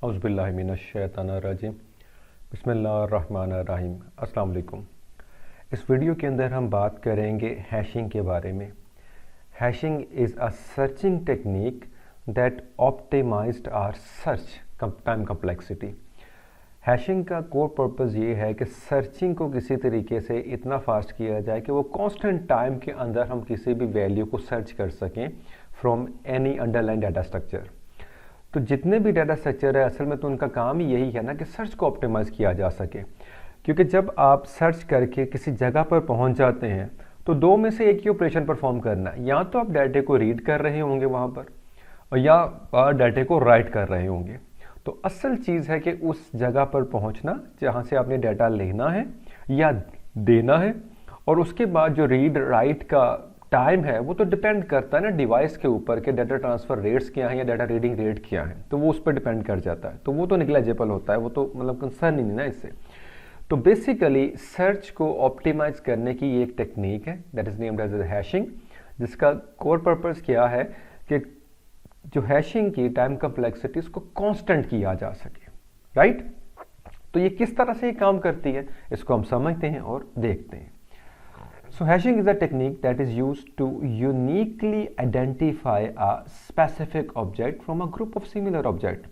औज़ुबिल्लाहिमिनश्शैतानिर्रजीम बिस्मिल्लाहिर्रहमानिर्रहीम। अस्सलाम वालेकुम। इस वीडियो के अंदर हम बात करेंगे हैशिंग के बारे में। Hashing is a searching technique that optimized our search time complexity. Hashing का कोर पर्पज़ ये है कि सर्चिंग को किसी तरीके से इतना फास्ट किया जाए कि वो कांस्टेंट टाइम के अंदर हम किसी भी वैल्यू को सर्च कर सकें from any underline data structure. तो जितने भी डाटा स्ट्रक्चर है असल में तो उनका काम ही यही है ना कि सर्च को ऑप्टिमाइज़ किया जा सके, क्योंकि जब आप सर्च करके किसी जगह पर पहुंच जाते हैं तो दो में से एक ही ऑपरेशन परफॉर्म करना है। या तो आप डाटे को रीड कर रहे होंगे वहाँ पर, और या डाटे को राइट कर रहे होंगे। तो असल चीज़ है कि उस जगह पर पहुँचना जहाँ से आपने डाटा लेना है या देना है, और उसके बाद जो रीड राइट का टाइम है वो तो डिपेंड करता है ना डिवाइस के ऊपर कि डाटा ट्रांसफ़र रेट्स क्या हैं या डाटा रीडिंग रेट क्या है, तो वो उस पर डिपेंड कर जाता है। तो वो तो निग्लेजिबल होता है, वो तो मतलब कंसर्न ही नहीं ना इससे। तो बेसिकली सर्च को ऑप्टिमाइज करने की ये एक टेक्निक है that is named as hashing, जिसका कोर पर्पस क्या है कि जो हैशिंग की टाइम कम्प्लेक्सिटी उसको कांस्टेंट किया जा सके, राइट। तो ये किस तरह से ये काम करती है इसको हम समझते हैं और देखते हैं। So hashing is a technique that is used to uniquely identify a specific object from a group of similar object।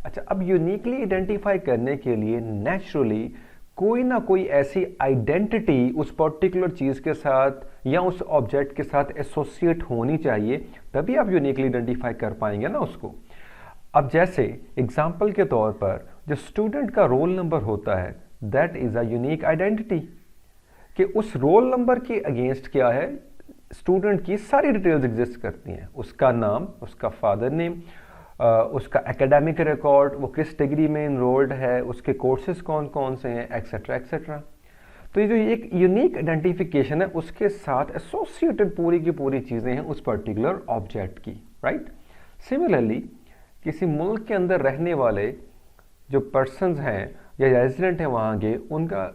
अच्छा, अब uniquely identify करने के लिए naturally कोई ना कोई ऐसी आइडेंटिटी उस पर्टिकुलर चीज़ के साथ या उस ऑब्जेक्ट के साथ एसोसिएट होनी चाहिए, तभी आप यूनिकली आइडेंटिफाई कर पाएंगे ना उसको। अब जैसे एग्जाम्पल के तौर पर जो स्टूडेंट का रोल नंबर होता है that is a unique identity, कि उस रोल नंबर के अगेंस्ट क्या है, स्टूडेंट की सारी डिटेल्स एग्जिस्ट करती हैं। उसका नाम, उसका फादर नेम, उसका एकेडमिक रिकॉर्ड, वो किस डिग्री में इनरोल्ड है, उसके कोर्सेज कौन कौन से हैं, एक्सेट्रा एक्सेट्रा। तो ये जो एक यूनिक आइडेंटिफिकेशन है उसके साथ एसोसिएटेड पूरी की पूरी चीज़ें हैं उस पर्टिकुलर ऑब्जेक्ट की, राइट। सिमिलरली किसी मुल्क के अंदर रहने वाले जो पर्सनस हैं या रेजिडेंट हैं वहाँ के, उनका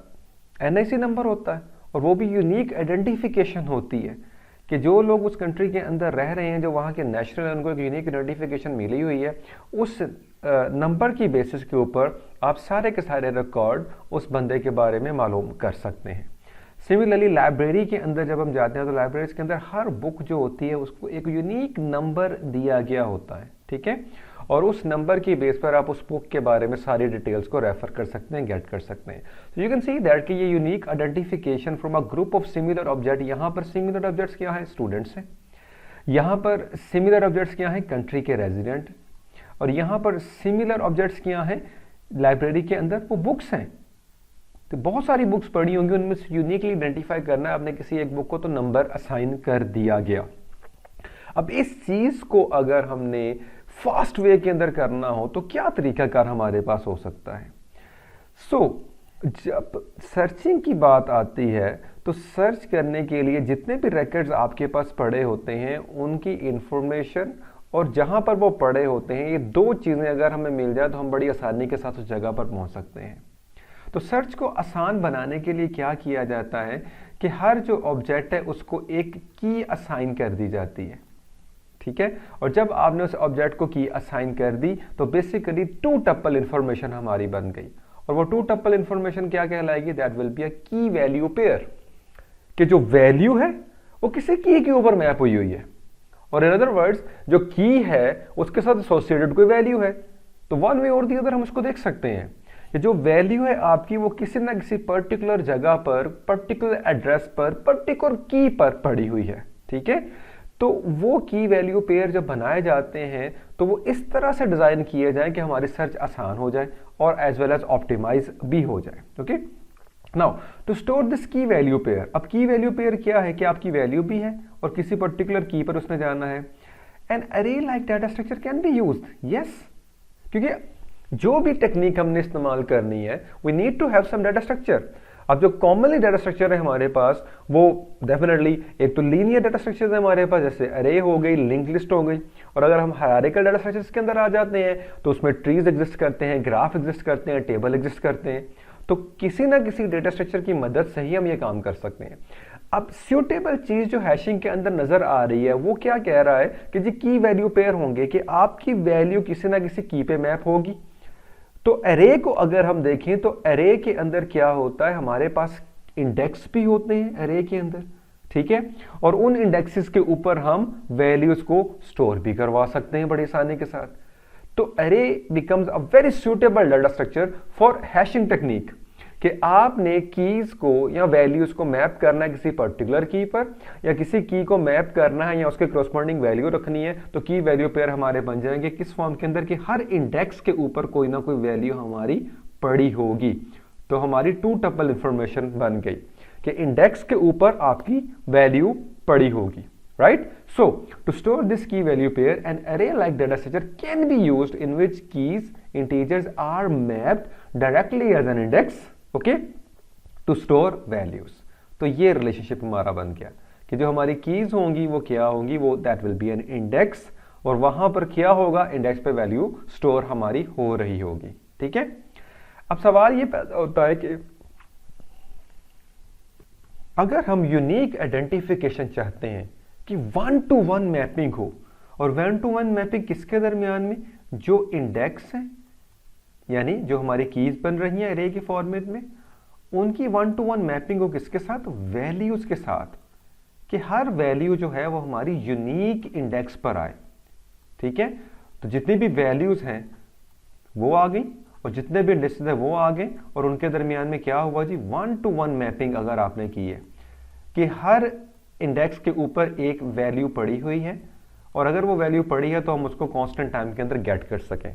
NIC नंबर होता है और वो भी यूनिक आइडेंटिफिकेशन होती है कि जो लोग उस कंट्री के अंदर रह रहे हैं, जो वहाँ के नेशनल है, उनको एक यूनिक आइडेंटिफिकेशन मिली हुई है। उस नंबर की बेसिस के ऊपर आप सारे के सारे रिकॉर्ड उस बंदे के बारे में मालूम कर सकते हैं। सिमिलरली लाइब्रेरी के अंदर जब हम जाते हैं तो लाइब्रेरीज के अंदर हर बुक जो होती है उसको एक यूनिक नंबर दिया गया होता है, ठीक है, और उस नंबर की बेस पर आप उस बुक के बारे में सारी डिटेल्स को रेफर कर सकते हैं, गेट कर सकते हैं। तो यू कैन सी दैट कि ये unique identification from a group of similar object, यहाँ पर सिमिलर ऑब्जेक्ट्स क्या है, स्टूडेंट्स हैं। यहाँ पर सिमिलर ऑब्जेक्ट्स क्या हैं, कंट्री के रेजिडेंट। और यहाँ पर सिमिलर ऑब्जेक्ट्स क्या हैं, लाइब्रेरी के अंदर वो बुक्स हैं। तो बहुत सारी बुक्स पढ़ी होंगी, उनमें से यूनिकली आइडेंटिफाई करना है आपने किसी एक बुक को, तो नंबर असाइन कर दिया गया। अब इस चीज़ को अगर हमने फास्ट वे के अंदर करना हो तो क्या तरीकाकार हमारे पास हो सकता है। जब सर्चिंग की बात आती है तो सर्च करने के लिए जितने भी रिकॉर्ड्स आपके पास पड़े होते हैं उनकी इंफॉर्मेशन और जहां पर वो पड़े होते हैं, ये दो चीज़ें अगर हमें मिल जाए तो हम बड़ी आसानी के साथ उस जगह पर पहुंच सकते हैं। तो सर्च को आसान बनाने के लिए क्या किया जाता है कि हर जो ऑब्जेक्ट है उसको एक की असाइन कर दी जाती है, ठीक है। और जब आपने उस ऑब्जेक्ट को की असाइन कर दी तो बेसिकली टू टपल इंफॉर्मेशन हमारी बन गई, और वो टू टपल इंफॉर्मेशन क्या कहलाएगी, दैट विल बी अ की वैल्यू पेयर, कि जो वैल्यू है वो किसी की के ऊपर मैप हुई हुई है, और इन अदर वर्ड्स जो की है उसके साथ एसोसिएटेड कोई वैल्यू है। तो वन वे और दी अदर हम उसको देख सकते हैं कि जो वैल्यू है आपकी वो किसी ना किसी पर्टिकुलर जगह पर, पर्टिकुलर एड्रेस पर, पर्टिकुलर की पर पड़ी हुई है, ठीक है। तो वो की वैल्यू पेयर जब बनाए जाते हैं तो वो इस तरह से डिज़ाइन किए जाए कि हमारी सर्च आसान हो जाए और एज वेल एज ऑप्टिमाइज भी हो जाए, okay. Now to store this key value pair, अब की वैल्यू पेयर क्या है कि आपकी वैल्यू भी है और किसी पर्टिकुलर की पर उसने जाना है। An array like data structure can be used, yes, क्योंकि जो भी टेक्निक हमने इस्तेमाल करनी है we need to have some data structure. अब जो कॉमनली डाटा स्ट्रक्चर है हमारे पास वो डेफिनेटली एक तो लीनियर डाटा स्ट्रक्चर है हमारे पास, जैसे अरे हो गई, लिंक लिस्ट हो गई, और अगर हम हायरार्किकल डाटा स्ट्रक्चर्स के अंदर आ जाते हैं तो उसमें ट्रीज एग्जिस्ट करते हैं, ग्राफ एग्जिस्ट करते हैं, टेबल एग्जिस्ट करते हैं। तो किसी ना किसी डेटा स्ट्रक्चर की मदद से ही हम ये काम कर सकते हैं। अब सूटेबल चीज जो हैशिंग के अंदर नजर आ रही है वो क्या कह रहा है कि जी की वैल्यू पेयर होंगे, कि आपकी वैल्यू किसी ना किसी की पे मैप होगी, तो एरे को अगर हम देखें तो एरे के अंदर क्या होता है, हमारे पास इंडेक्स भी होते हैं एरे के अंदर, ठीक है, और उन इंडेक्सेस के ऊपर हम वैल्यूज को स्टोर भी करवा सकते हैं बड़ी आसानी के साथ। तो array becomes a very suitable data structure for hashing technique, कि आपने कीज को या वैल्यूज को मैप करना है किसी पर्टिकुलर की पर, या किसी की को मैप करना है या उसके कॉरस्पॉन्डिंग वैल्यू रखनी है, तो की वैल्यू पेयर हमारे बन जाएंगे किस फॉर्म के अंदर, कि हर इंडेक्स के ऊपर कोई ना कोई वैल्यू हमारी पड़ी होगी। तो हमारी टू टपल इंफॉर्मेशन बन गई कि इंडेक्स के ऊपर आपकी वैल्यू पड़ी होगी, right? So to store this key value pair, an array like data structure can be used in which keys integers are mapped directly as an index, okay, to store values। तो ये relationship हमारा बन गया कि जो हमारी keys होंगी वो क्या होंगी, वो that will be an index, और वहां पर क्या होगा, इंडेक्स पे वैल्यू स्टोर हमारी हो रही होगी, ठीक है। अब सवाल ये पैदा होता है कि अगर हम यूनिक आइडेंटिफिकेशन चाहते हैं कि 1-to-1 मैपिंग हो, और 1-to-1 मैपिंग किसके दरमियान में, जो इंडेक्स है यानी जो हमारी कीज बन रही हैं एरे के फॉर्मेट में, उनकी 1-to-1 मैपिंग हो किसके साथ, वैल्यूज के साथ, कि हर वैल्यू जो है वो हमारी यूनिक इंडेक्स पर आए, ठीक है। तो जितनी भी वैल्यूज हैं वो आ गई और जितने भी इंडेक्सेस हैं वो आ गए, और उनके दरमियान में क्या हुआ जी, 1-to-1 मैपिंग अगर आपने की है कि हर इंडेक्स के ऊपर एक वैल्यू पड़ी हुई है, और अगर वो वैल्यू पड़ी है तो हम उसको कांस्टेंट टाइम के अंदर गेट कर सकें।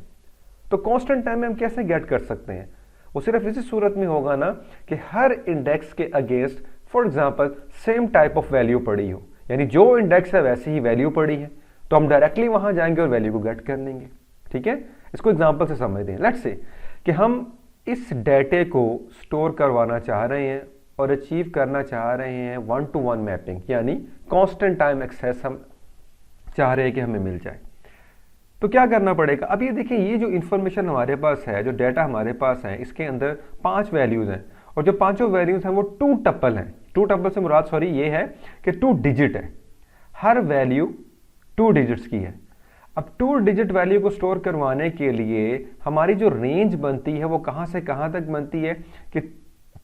तो कांस्टेंट टाइम में हम कैसे गेट कर सकते हैं, वो सिर्फ इसी सूरत में होगा ना कि हर इंडेक्स के against for example same type of value पड़ी हो, यानी जो इंडेक्स है वैसी ही वैल्यू पड़ी है, तो हम डायरेक्टली वहां जाएंगे और वैल्यू को गेट कर लेंगे, ठीक है। इसको एग्जांपल से समझ दें, लेट्स से कि हम इस डेटे को स्टोर करवाना चाह रहे हैं और अचीव करना चाह रहे हैं 1-to-1 मैपिंग, यानी कांस्टेंट टाइम एक्सेस हम चाह रहे हैं कि हमें मिल जाए। तो क्या करना पड़ेगा, अब ये देखिए, ये जो इंफॉर्मेशन हमारे पास है, जो डेटा हमारे पास है, इसके अंदर 5 वैल्यूज हैं, और जो पांचों वैल्यूज हैं वो 2 टपल हैं। 2 टपल से मुराद सॉरी ये है कि 2 डिजिट है, हर वैल्यू 2 डिजिट्स की है। अब 2 डिजिट वैल्यू को स्टोर करवाने के लिए हमारी जो रेंज बनती है वो कहां से कहां तक बनती है, कि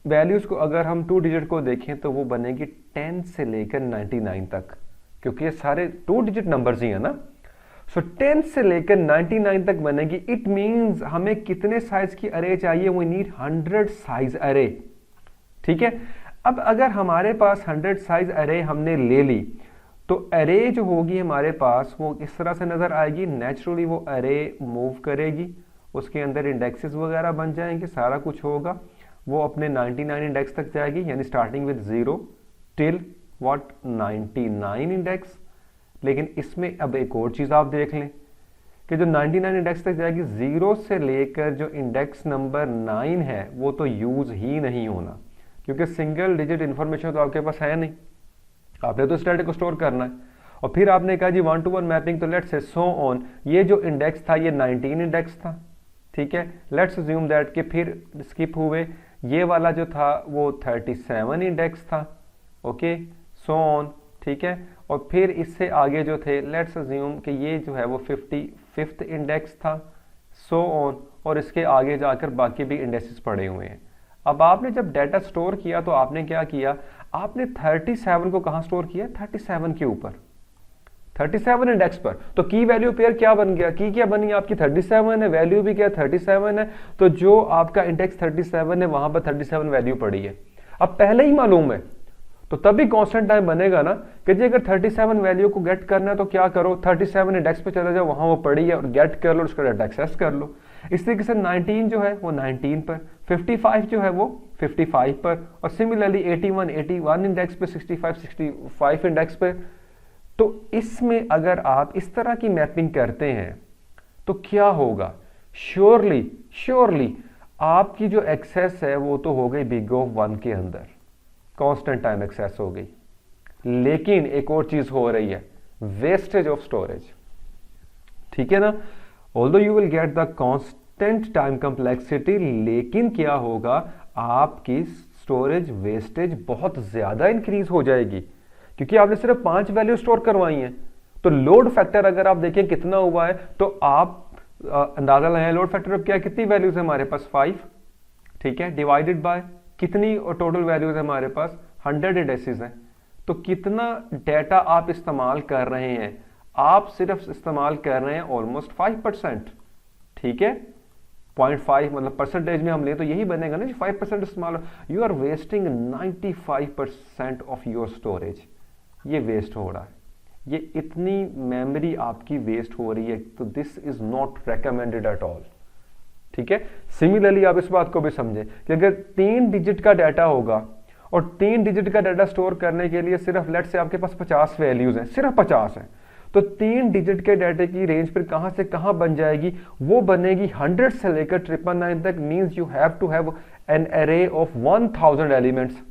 वैल्यूज को अगर हम 2 डिजिट को देखें तो वो बनेगी 10 से लेकर 99 तक, क्योंकि ये सारे 2 डिजिट नंबर्स ही है ना। सो 10 से लेकर 99 तक बनेगी। इट मींस हमें कितने साइज की अरे चाहिए, वी नीड 100 साइज अरे, ठीक है। अब अगर हमारे पास 100 साइज अरे हमने ले ली, तो अरे जो होगी हमारे पास वो इस तरह से नजर आएगी, नेचुरली वो अरे मूव करेगी, उसके अंदर इंडेक्सेस वगैरह बन जाएंगे, सारा कुछ होगा, वो अपने 99 इंडेक्स तक जाएगी, यानी starting with 0 till what 99 index. लेकिन इसमें अब एक और चीज आप देख लें कि जो 99 इंडेक्स तक जाएगी, 0 से लेकर जो इंडेक्स नंबर 9 है वो तो यूज ही नहीं होना, क्योंकि सिंगल डिजिट इंफॉर्मेशन तो आपके पास है नहीं, आपने तो इस डेटा को स्टोर करना है। और फिर आपने कहा जी 1-to-1 मैपिंग, तो लेट्स से सो ऑन, ये जो इंडेक्स था ये 19 इंडेक्स था, ठीक है। लेट्स अज्यूम दैट कि फिर स्किप हुए, ये वाला जो था वो 37 इंडेक्स था, ओके, सो ऑन, ठीक है। और फिर इससे आगे जो थे, लेट्स अज्यूम कि ये जो है वो 55th इंडेक्स था, सो ऑन, और इसके आगे जाकर बाकी भी इंडेक्सेस पड़े हुए हैं। अब आपने जब डाटा स्टोर किया तो आपने क्या किया, आपने 37 को कहां स्टोर किया, 37 के ऊपर, 37 इंडेक्स पर। तो की वैल्यू पेयर क्या बन गया, की क्या बनी आपकी 37 है, वैल्यू भी क्या 37 है, तो जो आपका इंडेक्स 37 है वहां पर 37 वैल्यू पड़ी है। अब पहले ही मालूम है तो तभी कांस्टेंट टाइम बनेगा ना कि जी अगर 37 वैल्यू को गेट करना है तो क्या करो, 37 इंडेक्स पे चले जाओ, वहां वो पड़ी है और गेट कर लो, उसका डाटा एक्सेस कर लो। इस तरीके से 19 जो है वो 19 पर, 55 जो है वो 55 पर, और सिमिलरली 81 इंडेक्स पे, 65 इंडेक्स पे। तो इसमें अगर आप इस तरह की मैपिंग करते हैं तो क्या होगा, श्योरली आपकी जो एक्सेस है वो तो हो गई बिग ऑफ 1 के अंदर, कांस्टेंट टाइम एक्सेस हो गई। लेकिन एक और चीज हो रही है, वेस्टेज ऑफ स्टोरेज, ठीक है ना। Although you will get the constant time complexity, लेकिन क्या होगा, आपकी स्टोरेज वेस्टेज बहुत ज्यादा इंक्रीज हो जाएगी, क्योंकि आपने सिर्फ 5 वैल्यू स्टोर करवाई हैं। तो लोड फैक्टर अगर आप देखें कितना हुआ है, तो आप अंदाजा लगाएं लोड फैक्टर अब क्या है, कितनी वैल्यूज है हमारे पास 5, ठीक है, डिवाइडेड बाय कितनी और टोटल वैल्यूज है हमारे पास 100 इंडेक्सेस हैं। तो कितना डेटा आप इस्तेमाल कर रहे हैं, आप सिर्फ इस्तेमाल कर रहे हैं ऑलमोस्ट 5%, ठीक है, 0.5 मतलब परसेंटेज में हम ले तो यही बनेगा ना, 5% इस्तेमाल, you are wasting 95% of your storage, ये वेस्ट हो रहा है, ये इतनी मेमोरी आपकी वेस्ट हो रही है, तो this is not recommended at all, ठीक है। सिमिलरली आप इस बात को भी समझें कि अगर 3 डिजिट का डाटा होगा और 3 डिजिट का डाटा स्टोर करने के लिए सिर्फ लेट से आपके पास 50 वैल्यूज हैं, सिर्फ 50 हैं, तो 3 डिजिट के डाटे की रेंज फिर कहां से कहां बन जाएगी, वो बनेगी 100 से लेकर 999 तक, means you have to have an array of 1000 elements,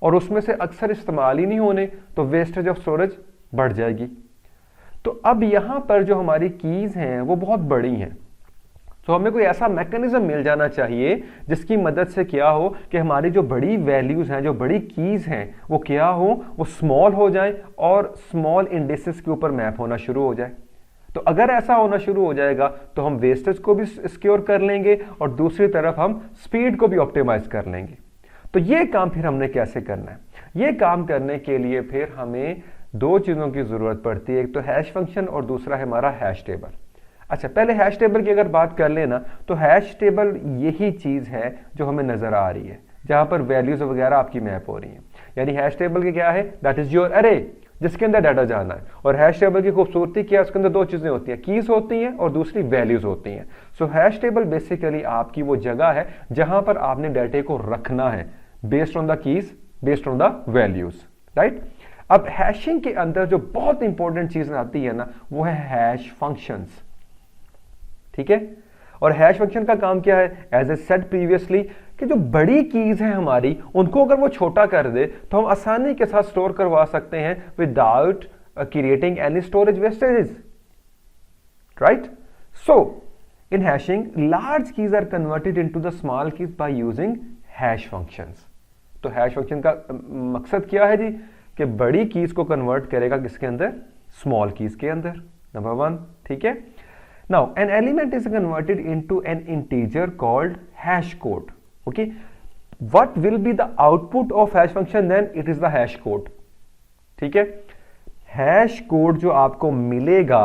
और उसमें से अक्सर इस्तेमाल ही नहीं होने, तो वेस्टेज ऑफ स्टोरेज बढ़ जाएगी। तो अब यहां पर जो हमारी कीज हैं वो बहुत बड़ी हैं, तो हमें कोई ऐसा मैकेनिज्म मिल जाना चाहिए जिसकी मदद से क्या हो कि हमारी जो बड़ी वैल्यूज हैं, जो बड़ी कीज हैं, वो क्या हो, वो स्मॉल हो जाए और स्मॉल इंडेक्सेस के ऊपर मैप होना शुरू हो जाए। तो अगर ऐसा होना शुरू हो जाएगा तो हम वेस्टेज को भी सिक्योर कर लेंगे और दूसरी तरफ हम स्पीड को भी ऑप्टिमाइज कर लेंगे। तो ये काम फिर हमने कैसे करना है, ये काम करने के लिए फिर हमें 2 चीजों की जरूरत पड़ती है, एक तो हैश फंक्शन और दूसरा है हमारा हैश टेबल। अच्छा, पहले हैश टेबल की अगर बात कर लेना, तो हैश टेबल यही चीज है जो हमें नजर आ रही है, जहां पर वैल्यूज वगैरह आपकी मैप हो रही हैं। यानी हैश टेबल की क्या है, दैट इज योर अरे, जिसके अंदर डाटा जाना है। और हैश टेबल की खूबसूरती क्या है, उसके अंदर 2 चीजें होती हैं, कीज होती हैं और दूसरी वैल्यूज होती हैं। सो हैश टेबल बेसिकली आपकी वो जगह है जहां पर आपने डाटे को रखना है, based on the keys, based on the values, right. अब हैशिंग के अंदर जो बहुत इंपॉर्टेंट चीज आती है ना, वो है हैश फंक्शंस, ठीक है। और हैश फंक्शन का काम क्या है, एज ए सेड प्रीवियसली, कि जो बड़ी कीज है हमारी, उनको अगर वो छोटा कर दे तो हम आसानी के साथ स्टोर करवा सकते हैं without creating any storage wastages, right. So in hashing large keys are converted into the small keys by using hash functions. तो हैश फंक्शन का मकसद क्या है जी, कि बड़ी कीज को कन्वर्ट करेगा किसके अंदर, स्मॉल कीज के अंदर, नंबर 1, ठीक है। Now, an element is converted into an integer called hash code. Okay, what will be the output of hash function? Then it is the hash code. ठीक है, हैश कोड जो आपको मिलेगा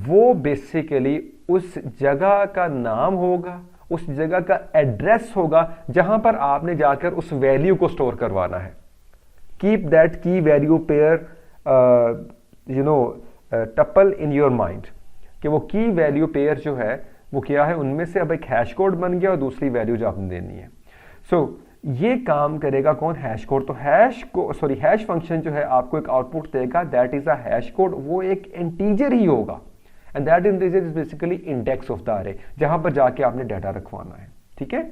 वो बेसिकली उस जगह का नाम होगा, उस जगह का एड्रेस होगा जहां पर आपने जाकर उस वैल्यू को स्टोर करवाना है। कीप दैट की value pair tuple in your mind, कि वो की वैल्यू पेयर जो है वो क्या है, उनमें से अब एक हैश कोड बन गया और दूसरी वैल्यू जो आपने देनी है। सो ये काम करेगा कौन, हैश कोड। तो हैश फंक्शन जो है आपको एक आउटपुट देगा, that is a hash code, वो एक इंटीजर ही होगा, and that integer is basically index of the अरे, जहां पर जाके आपने डाटा रखवाना है, ठीक है।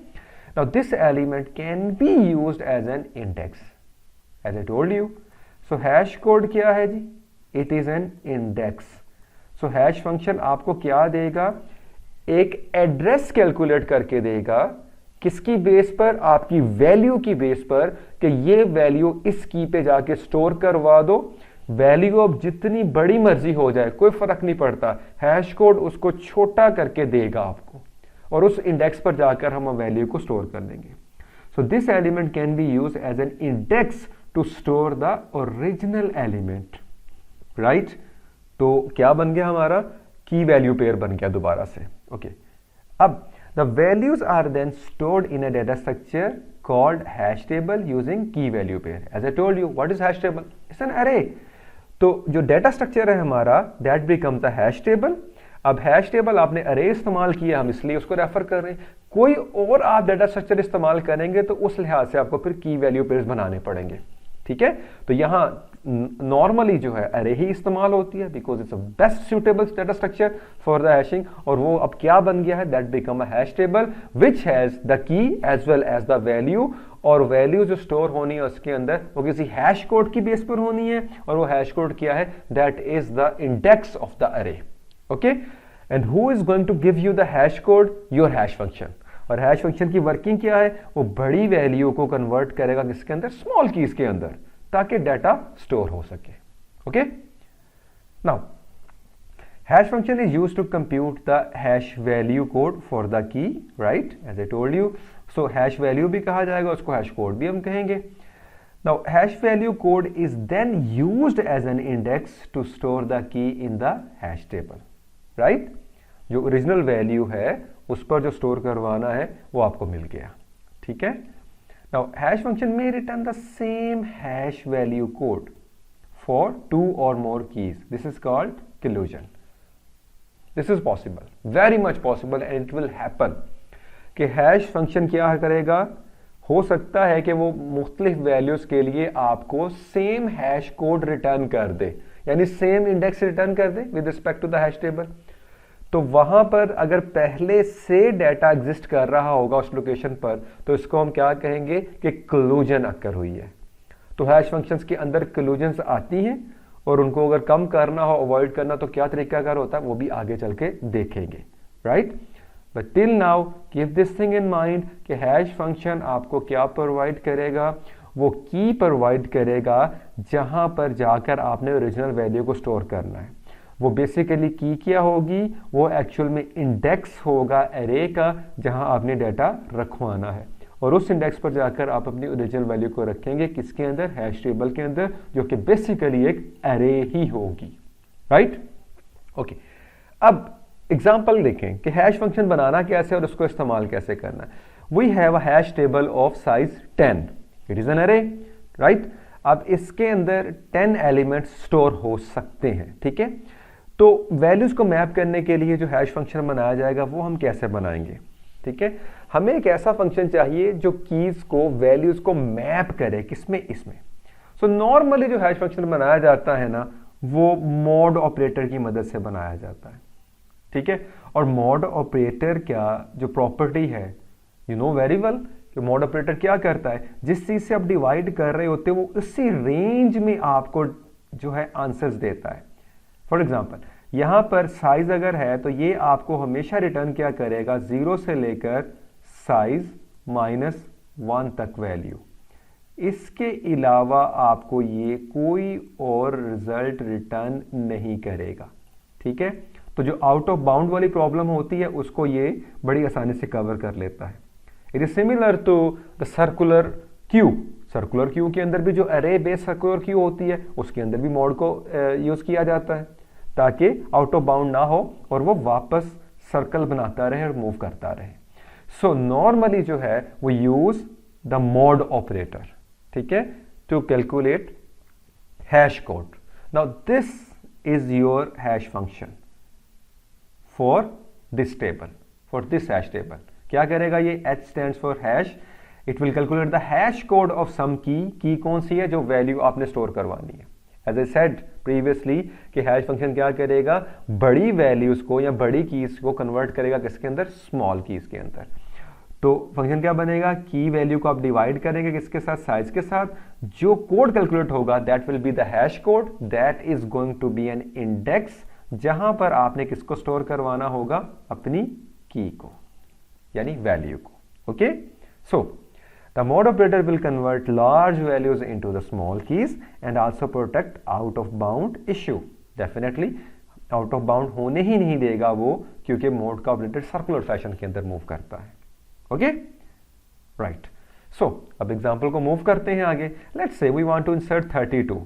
Now this element can be used as an index, as I told you. So hash code क्या है जी, it is an index. So hash function आपको क्या देगा, एक एड्रेस कैलकुलेट करके देगा, किसकी बेस पर, आपकी वैल्यू की बेस पर, कि ये वैल्यू इस की पे जाके स्टोर करवा दो। वैल्यू अब जितनी बड़ी मर्जी हो जाए कोई फर्क नहीं पड़ता, हैश कोड उसको छोटा करके देगा आपको, और उस इंडेक्स पर जाकर हम वैल्यू को स्टोर कर देंगे। So this element can be used as an index to store the original element, right. तो क्या बन गया हमारा, की वैल्यू पेयर बन गया दोबारा से, ओके। अब the values are then stored in a data structure called hash table using key value pair. As I told you, what is hash table, it's an array. तो जो डेटा स्ट्रक्चर है हमारा, that become the hash table. अब hash table आपने array इस्तेमाल किया, हम इसलिए उसको रेफर कर रहे हैं। कोई और आप डेटा स्ट्रक्चर इस्तेमाल करेंगे तो उस लिहाज से आपको फिर की वैल्यू पेयर्स बनाने पड़ेंगे, ठीक है। तो यहां नॉर्मली जो है अरे ही इस्तेमाल होती है, because it's best suitable data structure for the hashing. और वो अब क्या बन गया है, that become a hash table which has the key as well as the value. और वैल्यू जो स्टोर होनी है उसके अंदर वो किसी हैश कोड की बेस पर होनी है, और वो हैश कोड क्या है, that is the index of the array, okay. And who is going to give you the hash code, your hash function. और हैश फंक्शन की वर्किंग क्या है, वो बड़ी वैल्यू को कन्वर्ट करेगा किसके अंदर, स्मॉल कीज के अंदर, ताकि डाटा स्टोर हो सके, okay. Now Hash function is used to compute the hash value code for the key, right? As I told you. So hash value भी कहा जाएगा, उसको hash code भी हम कहेंगे. Now hash value code is then used as an index to store the key in the hash table, right? जो original value है उस पर जो store करवाना है वो आपको मिल गया, ठीक है? Now hash function may return the same hash value code for 2 or more keys. This is called collusion. This is possible, very much possible, and it will happen कि हैश फंक्शन क्या करेगा, हो सकता है कि वो मुख्तलिफ वैल्यूज के लिए आपको सेम हैश कोड रिटर्न कर दे, यानी सेम इंडेक्स रिटर्न कर दे with respect to the hash table. तो वहां पर अगर पहले से डाटा एग्जिस्ट कर रहा होगा उस लोकेशन पर, तो इसको हम क्या कहेंगे कि कोलूजन अकर हुई है. तो हैश फंक्शंस के अंदर कोलूजन्स आती हैं और उनको अगर कम करना हो, अवॉइड करना, तो क्या तरीकाकार होता है वो भी आगे चल के देखेंगे, right? But till now keep this thing in mind कि हैश फंक्शन आपको क्या प्रोवाइड करेगा, वो की प्रोवाइड करेगा जहां पर जाकर आपने ओरिजिनल वैल्यू को स्टोर करना है. वो बेसिकली की क्या होगी, वो एक्चुअल में इंडेक्स होगा एरे का जहां आपने डाटा रखवाना है, और उस इंडेक्स पर जाकर आप अपनी ओरिजिनल वैल्यू को रखेंगे किसके अंदर, हैश टेबल के अंदर, जो कि बेसिकली एक एरे ही होगी, राइट? ओके, अब एग्जांपल देखें कि हैश फंक्शन बनाना कैसे और उसको इस्तेमाल कैसे करना है. We have a hash table of size 10. It is an array, right? अब इसके अंदर 10 एलिमेंट्स स्टोर हो सकते हैं, ठीक है? तो वैल्यूज को मैप करने के लिए जो हैश फंक्शन बनाया जाएगा वो हम कैसे बनाएंगे, ठीक है? हमें एक ऐसा फंक्शन चाहिए जो कीज को, वैल्यूज को मैप करे, किसमें, इसमें. सो नॉर्मली जो हैश फंक्शन बनाया जाता है ना, वो मॉड ऑपरेटर की मदद से बनाया जाता है, ठीक है? और मॉड ऑपरेटर क्या जो प्रॉपर्टी है, यू नो वेरी वेल कि मॉड ऑपरेटर क्या करता है, जिस चीज से आप डिवाइड कर रहे होते हो वो उसी रेंज में आपको जो है आंसर्स देता है. फॉर एग्जाम्पल यहां पर साइज अगर है तो ये आपको हमेशा रिटर्न क्या करेगा, 0 से लेकर साइज -1 तक वैल्यू. इसके अलावा आपको ये कोई और रिजल्ट रिटर्न नहीं करेगा, ठीक है? तो जो आउट ऑफ बाउंड वाली प्रॉब्लम होती है उसको ये बड़ी आसानी से कवर कर लेता है. It is similar to the circular queue. Circular queue के अंदर भी जो अरे बेस्ड सर्कुलर क्यू होती है उसके अंदर भी मॉड को यूज किया जाता है ताकि आउट ऑफ बाउंड ना हो और वो वापस सर्कल बनाता रहे और मूव करता रहे. सो नॉर्मली जो है वो यूज द मॉड ऑपरेटर, ठीक है, to calculate hash code. Now this is your hash function for this table, for this hash table. क्या करेगा ये, H stands for hash. It will calculate the hash code of some key कौन सी है जो value आपने store करवानी है. As I said previously कि हैश फंक्शन क्या करेगा, बड़ी वैल्यूज को या बड़ी कीज को कन्वर्ट करेगा किसके अंदर, स्मॉल कीज के अंदर. तो फंक्शन क्या बनेगा, की वैल्यू को आप डिवाइड करेंगे किसके साथ, साइज के साथ. जो कोड कैलकुलेट होगा that will be the hash code, that is going to be an index जहां पर आपने किसको स्टोर करवाना होगा, अपनी की को यानी वैल्यू को. Okay, so the mode operator will convert large values into the small keys and also protect out of bound issue. Definitely out of bound होने ही नहीं देगा वो, क्योंकि मोड का ऑपरेटर सर्कुलर फैशन के अंदर मूव करता है. Okay, right. सो अब एग्जांपल को मूव करते हैं आगे. Let's say we want to insert 32.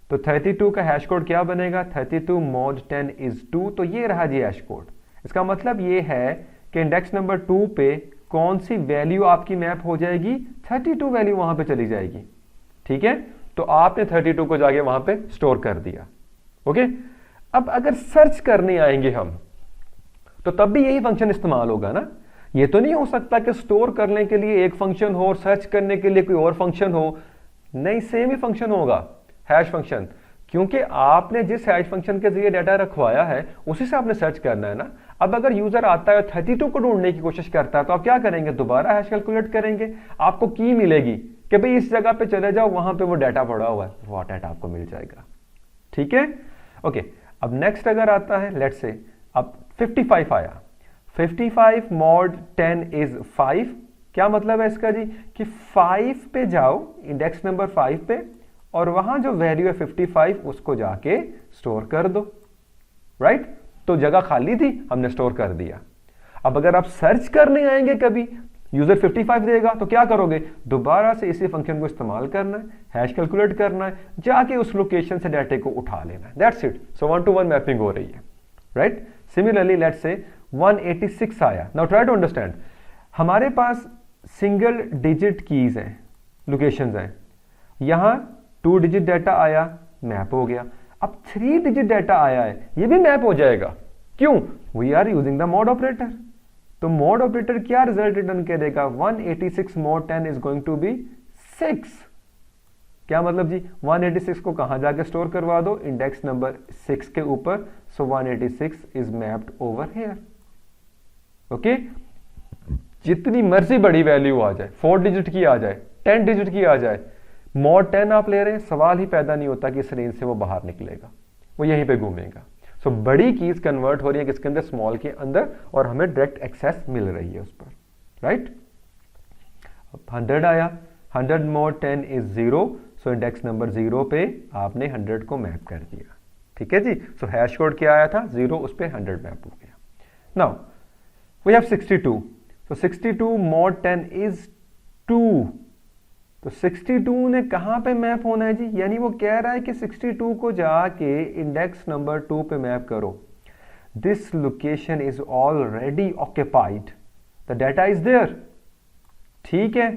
तो 32 का हैश कोड क्या बनेगा, 32 mod 10 is 2. तो ये रहा जी हैश कोड. इसका मतलब ये है कि इंडेक्स नंबर 2 पे कौन सी वैल्यू आपकी मैप हो जाएगी, 32 वैल्यू वहां पे चली जाएगी, ठीक है? तो आपने 32 को जाके वहां पे स्टोर कर दिया. ओके, अब अगर सर्च करने आएंगे हम तो तब भी यही फंक्शन इस्तेमाल होगा ना. ये तो नहीं हो सकता कि स्टोर करने के लिए एक फंक्शन हो और सर्च करने के लिए कोई और फंक्शन हो. नहीं, सेम ही फंक्शन होगा, हैश फंक्शन, क्योंकि आपने जिस हैश फंक्शन के जरिए डाटा रखवाया है उसी से आपने सर्च करना है ना. अब अगर यूजर आता है 32 को ढूंढने की कोशिश करता है तो आप क्या करेंगे, दोबारा हैश कैलकुलेट करेंगे. आपको की मिलेगी कि भाई इस जगह पे चले जाओ, वहां पे वो डाटा पड़ा हुआ है, वो डाटा आपको मिल जाएगा, ठीक है? ओके, अब नेक्स्ट अगर आता है, लेट्स से अब 55 आया. 55 mod 10 is 5. क्या मतलब है इसका जी, कि 5 पे जाओ, इंडेक्स नंबर 5 पे, और वहां जो वैल्यू है 55 उसको जाके स्टोर कर दो. राइट? तो जगह खाली थी, हमने स्टोर कर दिया। अब अगर आप सर्च करने आएंगे कभी, यूजर 55 देगा तो क्या करोगे? दोबारा से इसी फंक्शन को इस्तेमाल करना है, हैश कैलकुलेट करना है, जाके उस लोकेशन से डाटे को उठा लेना है। That's it. So 1 to 1 mapping हो रही है, राइट? सिमिलरली लेट्स से 186 आया। नाउ ट्राई टू अंडरस्टैंड, हमारे पास सिंगल डिजिट कीज हैं, लोकेशंस हैं, यहां 2 डिजिट डाटा आया, मैप हो गया। अब 3 डिजिट डाटा आया है, ये भी मैप हो जाएगा। क्यों? We are using the mod operator. तो मॉड ऑपरेटर क्या रिजल्ट रिटर्न करेगा? 186 mod 10 is going to be 6। क्या मतलब जी? 186 को कहां जाके स्टोर करवा दो? इंडेक्स नंबर 6 के ऊपर। सो 186 is mapped over here. Okay, जितनी मर्जी बड़ी वैल्यू आ जाए, 4 डिजिट की आ जाए, 10 डिजिट की आ जाए, mod 10 आप ले रहे हैं, सवाल ही पैदा नहीं होता कि इस रेंज से वो बाहर निकलेगा, वो यहीं पे घूमेगा। सो बड़ी कीज कन्वर्ट हो रही है किसके अंदर? स्मॉल के अंदर, और हमें डायरेक्ट एक्सेस मिल रही है उस पर, राइट? 100 आया, 100 mod 10 is 0। So index number 0 पे आपने 100 को मैप कर दिया। ठीक है जी। सो हैश कोड क्या आया था? 0, उस पर 100 मैप हो गया। Now we have 62। So 62 mod 10 is 2। तो 62 ने कहां पे मैप होना है जी? यानी वो कह रहा है कि 62 को जाके इंडेक्स नंबर 2 पे मैप करो। This location is already occupied, the data is there. ठीक है,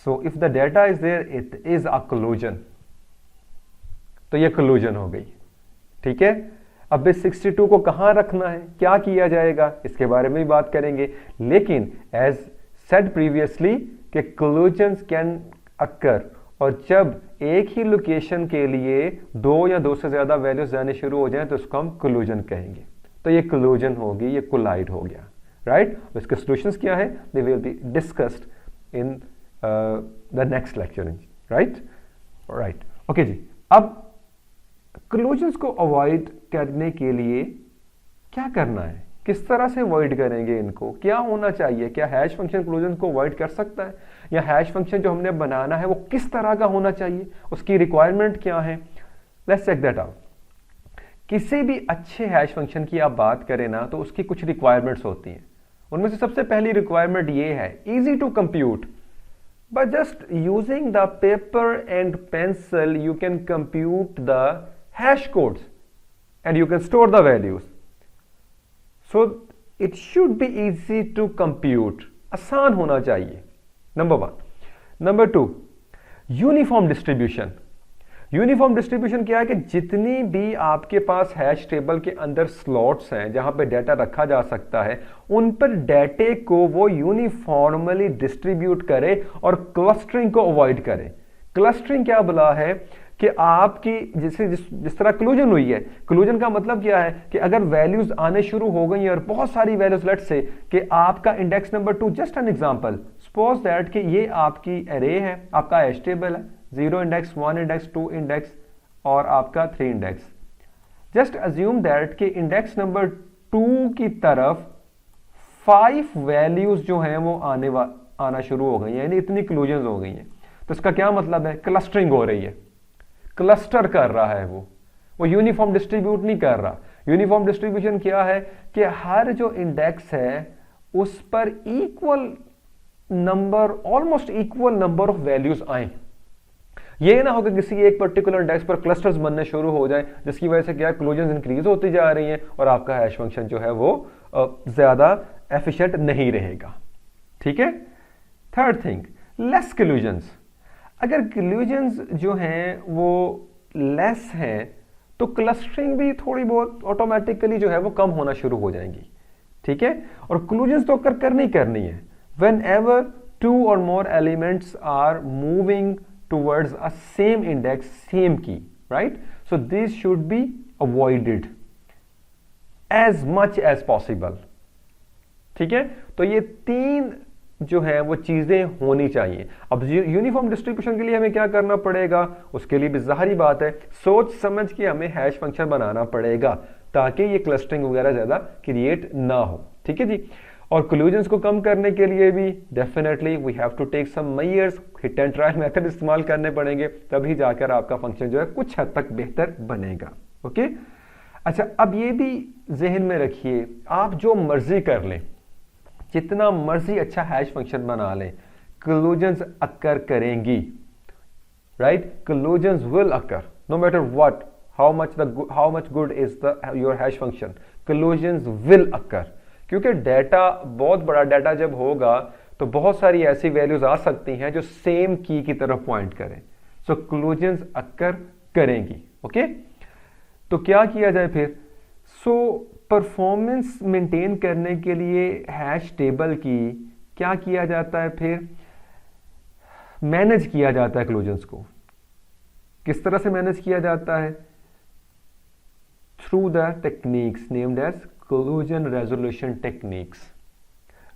so if the data is there it is a collision. तो ये कोलूजन हो गई। ठीक है, अब इस 62 को कहां रखना है, क्या किया जाएगा, इसके बारे में भी बात करेंगे। लेकिन एज सेड प्रीवियसली कि कोलूजन्स कैन अक्कर, और जब एक ही लोकेशन के लिए 2 या 2 से ज्यादा वैल्यूज जाने शुरू हो जाएं तो उसको हम कोलूजन कहेंगे। तो ये कोलूजन होगी, ये कोलाइड हो गया, राइट? इसके सॉल्यूशंस क्या है? They will be discussed in the next lecture, right? Right, okay जी। अब कोलूजन्स को अवॉइड करने के लिए क्या करना है, किस तरह से अवॉइड करेंगे इनको, क्या होना चाहिए? क्या हैश फंक्शन कोलूजन को अवॉइड कर सकता है, या हैश फंक्शन जो हमने बनाना है वो किस तरह का होना चाहिए, उसकी रिक्वायरमेंट क्या है? Let's check that out. किसी भी अच्छे हैश फंक्शन की आप बात करें ना, तो उसकी कुछ रिक्वायरमेंट्स होती हैं। उनमें से सबसे पहली रिक्वायरमेंट ये है, easy to compute. But just using the paper and pencil you can compute the hash codes and you can store the values. So it should be easy to compute, आसान होना चाहिए, number 1। Number 2, uniform distribution. Uniform distribution क्या है कि जितनी भी आपके पास hash table के अंदर स्लॉट्स हैं जहां पे डाटा रखा जा सकता है, उन पर डाटे को वो यूनिफॉर्मली डिस्ट्रीब्यूट करे और क्लस्टरिंग को अवॉइड करे। क्लस्टरिंग क्या बुला है कि आपकी जिस तरह क्लूजन हुई है, क्लूजन का मतलब क्या है कि अगर वैल्यूज आने शुरू हो गई और बहुत सारी वैल्यूज, लेट्स से कि आपका index number 2, just an example, suppose that कि ये आपकी एरे है, आपका हैश टेबल है, 0 इंडेक्स, 1 इंडेक्स, 2 इंडेक्स और आपका 3 इंडेक्स। जस्ट अज्यूम दैट कि इंडेक्स नंबर 2 की तरफ 5 वैल्यूज जो हैं वो आना शुरू हो गई हैं, यानी इतनी क्लूजन हो गई हैं। तो इसका क्या मतलब है? क्लस्टरिंग हो रही है, क्लस्टर कर रहा है वो यूनिफॉर्म डिस्ट्रीब्यूट नहीं कर रहा। यूनिफॉर्म डिस्ट्रीब्यूशन क्या है कि हर जो इंडेक्स है उस पर equal number, almost equal number of values आए। ये ना हो कि किसी एक पर्टिकुलर इंडेक्स पर क्लस्टर्स बनने शुरू हो जाए, जिसकी वजह से क्या क्लूजन इंक्रीज होती जा रही हैं और आपका हैश फंक्शन जो है वो ज्यादा एफिशिएंट नहीं रहेगा। ठीक है। Third thing, less collisions. अगर क्लूजन्स जो हैं वो लेस हैं तो क्लस्टरिंग भी थोड़ी बहुत ऑटोमेटिकली जो है वो कम होना शुरू हो जाएंगी। ठीक है। और क्लूजन्स तो करनी है when ever 2 or more elements are moving towards a same index, same key, right? So this should be avoided as much as possible. ठीक है। तो ये 3 जो है वो चीजें होनी चाहिए। अब यूनिफॉर्म डिस्ट्रीब्यूशन के लिए हमें क्या करना पड़ेगा? उसके लिए भी जाहिर बात है सोच समझ के हमें हैश फंक्शन बनाना पड़ेगा ताकि ये क्लस्टरिंग वगैरह ज्यादा क्रिएट ना हो। ठीक है जी। और क्लूजन्स को कम करने के लिए भी definitely we have to take some measures, hit and trial method इस्तेमाल करने पड़ेंगे, तभी जाकर आपका फंक्शन जो है कुछ हद तक बेहतर बनेगा। ओके। अच्छा, अब ये भी जहन में रखिए, आप जो मर्जी कर लें, जितना मर्जी अच्छा हैश फंक्शन बना लें, क्लोजन्स अकर करेंगी, right? Collisions will occur no matter what, how much good is your hash function, collisions will occur, क्योंकि डाटा बहुत बड़ा डाटा जब होगा तो बहुत सारी ऐसी वैल्यूज आ सकती हैं जो सेम की तरफ पॉइंट करें, सो collisions अक्कर करेंगी। ओके, तो क्या किया जाए फिर? सो परफॉर्मेंस मेंटेन करने के लिए हैश टेबल की क्या किया जाता है? फिर मैनेज किया जाता है क्लोजन्स को। किस तरह से मैनेज किया जाता है? Through the techniques named as collision resolution techniques.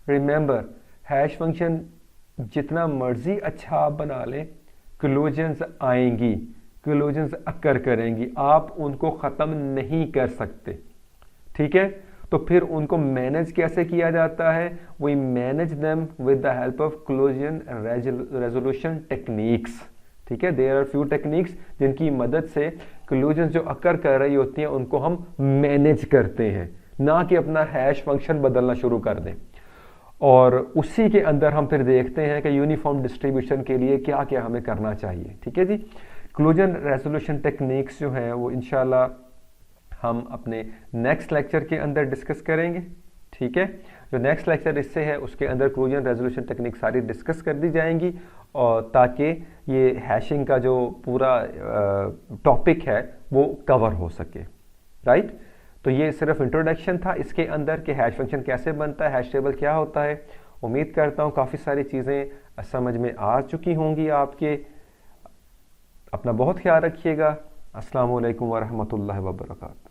Remember, hash function जितना मर्जी अच्छा आप बना लें, क्लोजन्स आएंगी, क्लोजन्स अकर करेंगी, आप उनको ख़त्म नहीं कर सकते। ठीक है, तो फिर उनको मैनेज कैसे किया जाता है? We manage them with the help of collision resolution techniques. ठीक है, देयर आर फ्यू टेक्निक्स जिनकी मदद से क्लोजन जो अकर कर रही होती हैं उनको हम मैनेज करते हैं, ना कि अपना हैश फंक्शन बदलना शुरू कर दें। और उसी के अंदर हम फिर देखते हैं कि यूनिफॉर्म डिस्ट्रीब्यूशन के लिए क्या क्या हमें करना चाहिए। ठीक है जी, क्लोजन रेजोल्यूशन टेक्निक्स जो हैं वो इंशाल्लाह हम अपने नेक्स्ट लेक्चर के अंदर डिस्कस करेंगे। ठीक है, जो नेक्स्ट लेक्चर इससे है उसके अंदर क्लोजन रेजोल्यूशन टेक्निक सारी डिस्कस कर दी जाएंगी, और ताकि ये हैशिंग का जो पूरा टॉपिक है वो कवर हो सके। राइट, तो ये सिर्फ इंट्रोडक्शन था इसके अंदर कि हैश फंक्शन कैसे बनता है, हैश टेबल क्या होता है। उम्मीद करता हूँ काफ़ी सारी चीज़ें समझ में आ चुकी होंगी आपके। अपना बहुत ख्याल रखिएगा। अस्सलाम वालेकुम वरहमतुल्लाहि वबरकातुहू।